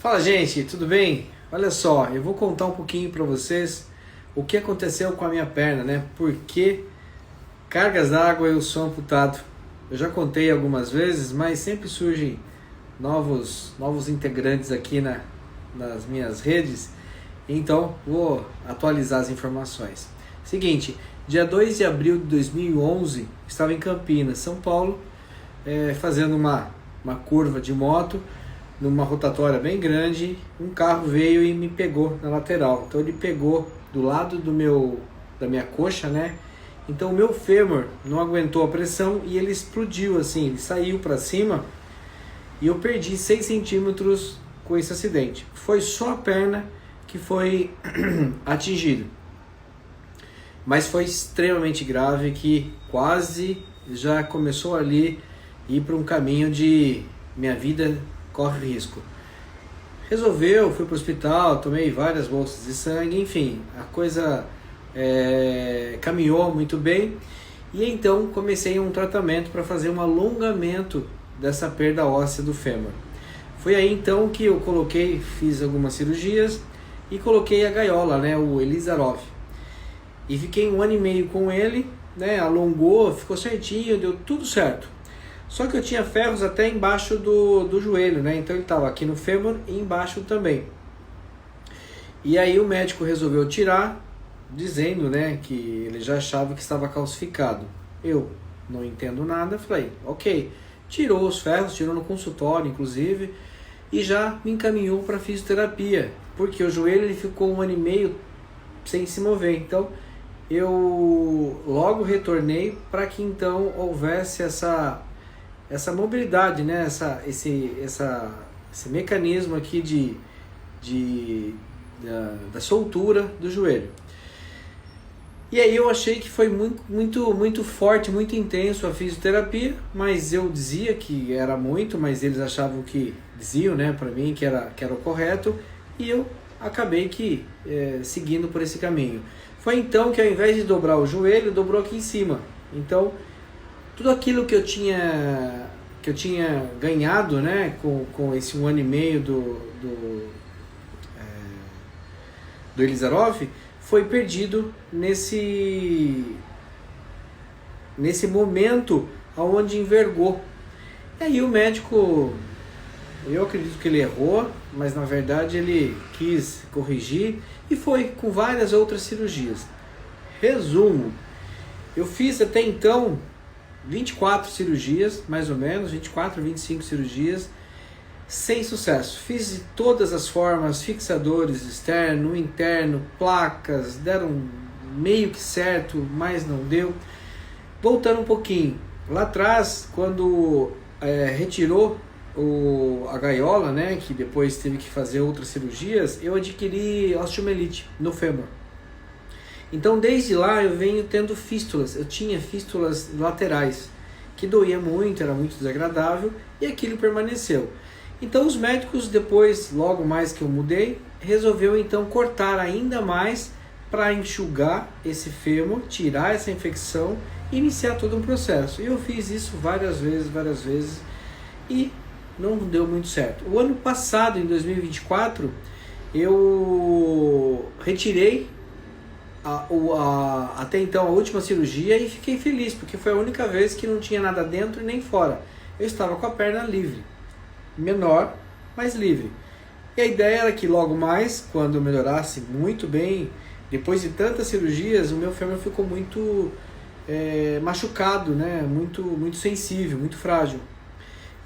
Fala, gente, tudo bem? Olha só, eu vou contar um pouquinho para vocês o que aconteceu com a minha perna, né? Por que cargas d'água eu sou amputado. Eu já contei algumas vezes, mas sempre surgem novos integrantes aqui nas minhas redes, então vou atualizar as informações. Seguinte, dia 2 de abril de 2011, estava em Campinas, São Paulo, fazendo uma curva de moto, numa rotatória bem grande. Um carro veio e me pegou na lateral, então ele pegou do lado da minha coxa, né? Então o meu fêmur não aguentou a pressão e ele explodiu assim, ele saiu para cima e eu perdi 6 centímetros com esse acidente. Foi só a perna que foi atingida, mas foi extremamente grave, que quase já começou ali ir para um caminho de minha vida corre risco. Resolveu, fui para o hospital, tomei várias bolsas de sangue, enfim, a coisa caminhou muito bem, e então comecei um tratamento para fazer um alongamento dessa perda óssea do fêmur. Foi aí então que eu fiz algumas cirurgias e coloquei a gaiola, né, o Elizarov, e fiquei 1 ano e meio com ele, né, alongou, ficou certinho, deu tudo certo. Só que eu tinha ferros até embaixo do joelho, né? Então ele estava aqui no fêmur e embaixo também. E aí o médico resolveu tirar, dizendo, né, que ele já achava que estava calcificado. Eu não entendo nada, falei, ok. Tirou os ferros, tirou no consultório, inclusive, e já me encaminhou para fisioterapia, porque o joelho ele ficou 1 ano e meio sem se mover. Então eu logo retornei para que então houvesse essa mobilidade, né? Esse mecanismo aqui da soltura do joelho. E aí eu achei que foi muito forte, muito intenso a fisioterapia, mas eu dizia que era muito, mas eles achavam que diziam, né, para mim que era o correto, e eu acabei seguindo por esse caminho. Foi então que, ao invés de dobrar o joelho, dobrou aqui em cima. Então tudo aquilo que eu tinha ganhado, né, com esse 1 ano e meio do Elizarov, foi perdido nesse momento onde envergou. E aí o médico, eu acredito que ele errou, mas na verdade ele quis corrigir e foi com várias outras cirurgias. Resumo, eu fiz até então 24 cirurgias, mais ou menos, 24, 25 cirurgias, sem sucesso. Fiz de todas as formas, fixadores externo, interno, placas, deram meio que certo, mas não deu. Voltando um pouquinho, lá atrás, quando retirou a gaiola, né, que depois teve que fazer outras cirurgias, eu adquiri osteomielite no fêmur. Então desde lá eu venho tendo fístulas, eu tinha fístulas laterais, que doía muito, era muito desagradável, e aquilo permaneceu. Então os médicos depois, logo mais que eu mudei, resolveu então cortar ainda mais para enxugar esse fêmur, tirar essa infecção e iniciar todo um processo. E eu fiz isso várias vezes e não deu muito certo. O ano passado, em 2024, eu retirei até então a última cirurgia e fiquei feliz, porque foi a única vez que não tinha nada dentro e nem fora. Eu estava com a perna livre, menor, mas livre. E a ideia era que logo mais, quando eu melhorasse muito bem, depois de tantas cirurgias, o meu fêmur ficou muito machucado, né? muito sensível, muito frágil.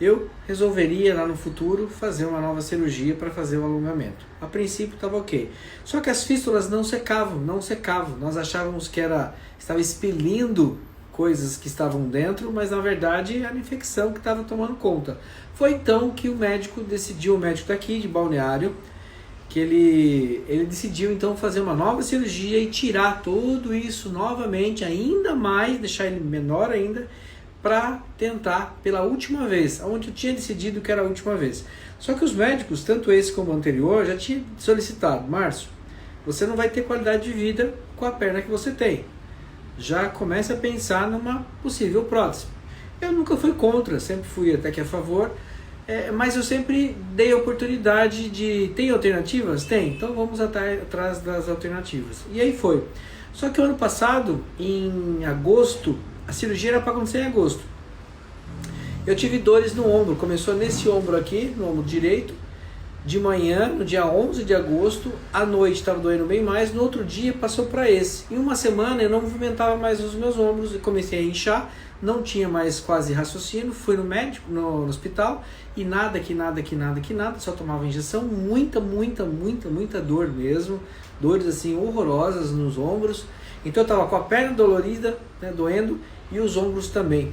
Eu resolveria lá no futuro fazer uma nova cirurgia para fazer o alongamento. A princípio estava ok. Só que as fístulas não secavam. Nós achávamos que estava expelindo coisas que estavam dentro, mas na verdade era a infecção que estava tomando conta. Foi então que o médico daqui de Balneário, que ele decidiu então fazer uma nova cirurgia e tirar tudo isso novamente, ainda mais, deixar ele menor ainda, para tentar pela última vez, onde eu tinha decidido que era a última vez. Só que os médicos, tanto esse como o anterior, já tinham solicitado: Márcio, você não vai ter qualidade de vida com a perna que você tem. Já comece a pensar numa possível prótese. Eu nunca fui contra, sempre fui até que a favor. Mas eu sempre dei a oportunidade de... Tem alternativas? Tem. Então vamos atrás das alternativas. E aí foi. Só que o ano passado, em agosto, a cirurgia era para acontecer em agosto. Eu tive dores no ombro. Começou nesse ombro aqui, no ombro direito. De manhã, no dia 11 de agosto, à noite estava doendo bem mais. No outro dia passou para esse. Em uma semana eu não movimentava mais os meus ombros e comecei a inchar. Não tinha mais quase raciocínio, fui no médico, no hospital, e nada, só tomava injeção, muita dor mesmo, dores assim horrorosas nos ombros. Então eu estava com a perna dolorida, né, doendo, e os ombros também.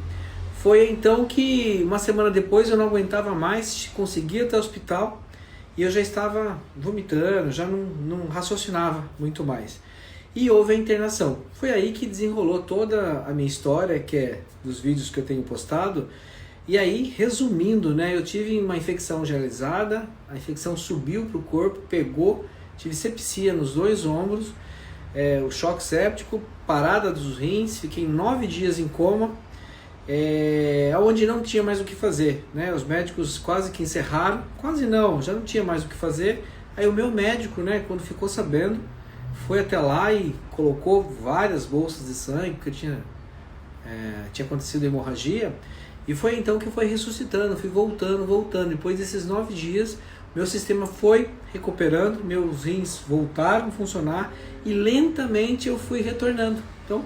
Foi então que uma semana depois eu não aguentava mais, consegui ir até o hospital, e eu já estava vomitando, já não raciocinava muito mais. E houve a internação. Foi aí que desenrolou toda a minha história, que é dos vídeos que eu tenho postado. E aí, resumindo, né, eu tive uma infecção generalizada, a infecção subiu para o corpo, pegou, tive sepsia nos 2 ombros, o choque séptico, parada dos rins, fiquei 9 dias em coma, onde não tinha mais o que fazer, né? Os médicos quase que encerraram, quase não, já não tinha mais o que fazer. Aí o meu médico, né, quando ficou sabendo, foi até lá e colocou várias bolsas de sangue, porque tinha acontecido hemorragia, e foi então que foi ressuscitando, fui voltando. Depois desses 9 dias, meu sistema foi recuperando, meus rins voltaram a funcionar e lentamente eu fui retornando. Então,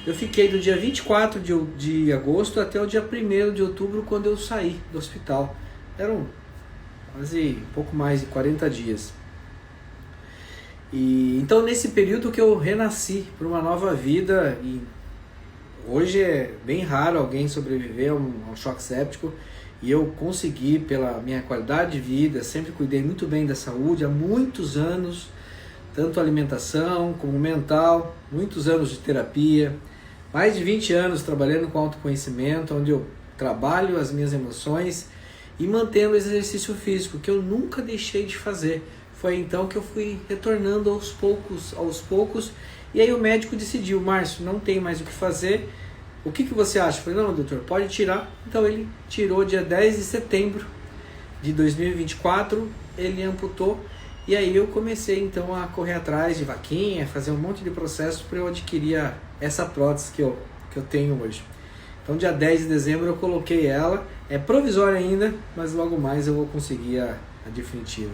eu fiquei do dia 24 de agosto até o dia 1º de outubro, quando eu saí do hospital. Eram quase um pouco mais de 40 dias. E então nesse período que eu renasci para uma nova vida, e hoje é bem raro alguém sobreviver a um choque séptico, e eu consegui, pela minha qualidade de vida, sempre cuidei muito bem da saúde há muitos anos, tanto alimentação como mental, muitos anos de terapia, mais de 20 anos trabalhando com autoconhecimento, onde eu trabalho as minhas emoções e mantendo o exercício físico, que eu nunca deixei de fazer. Foi então que eu fui retornando aos poucos, e aí o médico decidiu: Márcio, não tem mais o que fazer, o que você acha? Eu falei: não, doutor, pode tirar. Então ele tirou dia 10 de setembro de 2024, ele amputou, e aí eu comecei então a correr atrás de vaquinha, fazer um monte de processos para eu adquirir essa prótese que eu tenho hoje. Então dia 10 de dezembro eu coloquei ela, é provisória ainda, mas logo mais eu vou conseguir a definitiva.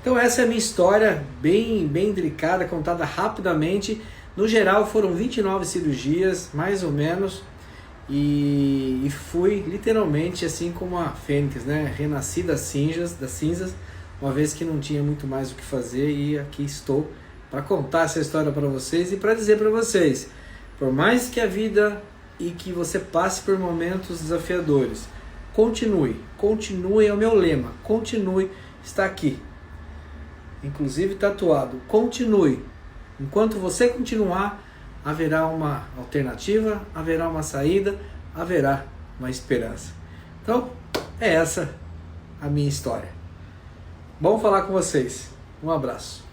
Então essa é a minha história, bem delicada, contada rapidamente. No geral foram 29 cirurgias, mais ou menos, e fui literalmente assim como a Fênix, né? Renasci das cinzas, uma vez que não tinha muito mais o que fazer, e aqui estou para contar essa história para vocês e para dizer para vocês: por mais que a vida e que você passe por momentos desafiadores, continue, é o meu lema, continue, está aqui. Inclusive tatuado, continue. Enquanto você continuar, haverá uma alternativa, haverá uma saída, haverá uma esperança. Então, é essa a minha história. Bom falar com vocês. Um abraço.